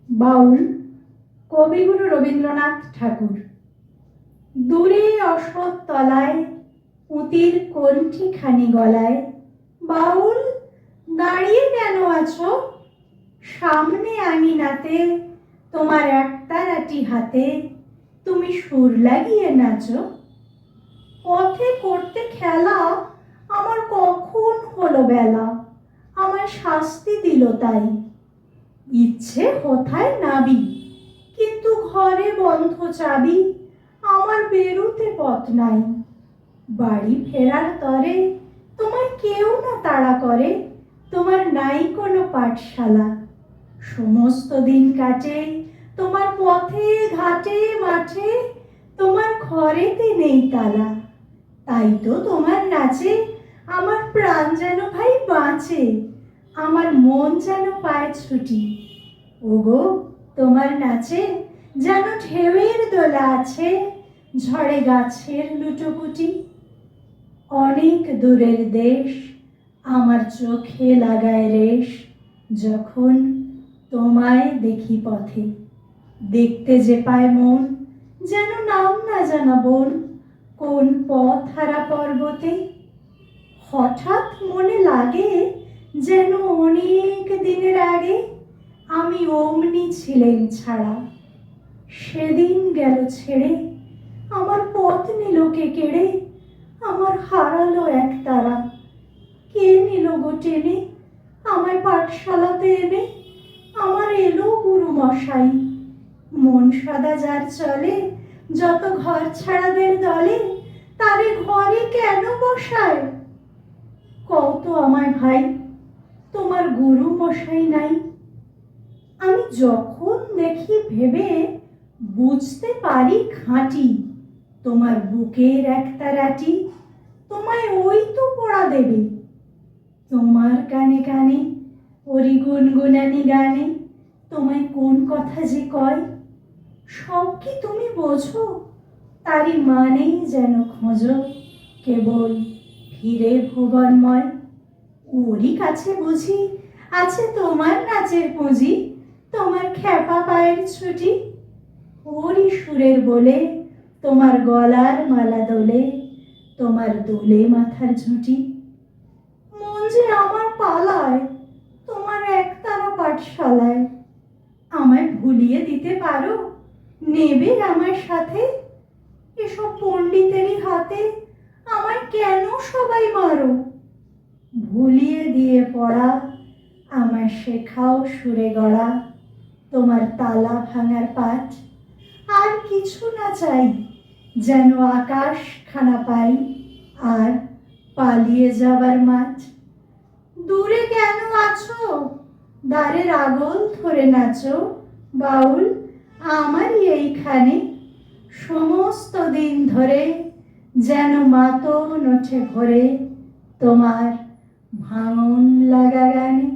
বাউল কবিগুরু রবীন্দ্রনাথ ঠাকুর। দূরে অশ্বত্থ তলায় পুঁতির কণ্ঠিখানি গলায়, বাউল দাঁড়িয়ে কেন আছো? সামনে আঙিনাতে তোমার একতারাটি হাতে তুমি সুর লাগিয়ে নাচো। পথে করতে খেলা আমার কখন হলো বেলা, আমার শাস্তি দিল তাই। ইচ্ছে কোথায় নাবি, কিন্তু ঘরে বন্ধ চাবি, আমার বেরুতে পথ নাই। বাড়ি ফেরার তরে তোমায় কেউ না তাড়া করে, তোমার নাই কোনো পাঠশালা। সমস্ত দিন কাটে তোমার পথে ঘাটে মাঠে, তোমার ঘরেতে নেই তালা। তাই তো তোমার নাচে আমার প্রাণ যেন ভাই বাঁচে, আমার মন যেন পায় ছুটি। ওগো তোমার নাচে যেন ঢেউয়ের দোলা আছে, ঝড়ে গাছের লুটোপুটি। অনেক দূরের দেশ আমার চোখে লাগায় রেশ, যখন তোমায় দেখি পথে। দেখতে যে পায় মন যেন নাম না জানা বন, কোন পথ হারা পর্বতে। হঠাৎ মনে লাগে যেন অনেক দিনের আগে আমি অমনি ছিলেন ছাড়া। সেদিন গেল ছেড়ে আমার পথ নিল কে কেড়ে, আমার হারালো এক তারা। কে নিল গো টেনে আমায় পাঠশালাতে এনে, আমার এলো গুরু মশাই। মন সাদা যার চলে যত ঘর ছাড়াদের দলে, তারে ঘরে কেন বসায়? কত আমায় ভাই তোমার গুরু মশাই নাই? আমি যখন দেখি ভেবে বুঝতে পারি খাঁটি, তোমার বুকের একতারাটি তোমায় ওই তো পড়া দেবে। তোমার কানে কানে ওরি গুনগুনানি গানে তোমায় কোন কথা যে কয়, সব কি তুমি বোঝো? তারই মানেই যেন খোঁজো কেবল ফিরে ভুবনময়। ওরই কাছে বুঝি আছে তোমার নাচের পুঁজি, তোমার খ্যাপা পায়ের ছুটি। ওরই সুরের বলে তোমার গলার মালা দোলে, তোমার দোলে মাথার ঝুঁটি। মন যে আমার পালায় তোমার একতারা পাঠশালায়, আমায় ভুলিয়ে দিতে পারো? নেবে আমার সাথে? এসব পণ্ডিতেরই হাতে আমায় কেন সবাই মারো? ভুলিয়ে দিয়ে পড়া আমায় শেখাও সুরে গড়া, তোমার তালা ভাঙার পাঠ। আর কিছু না চাই, যেন আকাশ খানা পাই আর পালিয়ে যাবার মাঠ। দূরে কেন আছো? দ্বারের আগল ধরে নাচো, বাউল আমারই এইখানে। সমস্ত দিন ধরে যেন মাতন ওঠে ভরে তোমার ভাঙন লাগা গানে।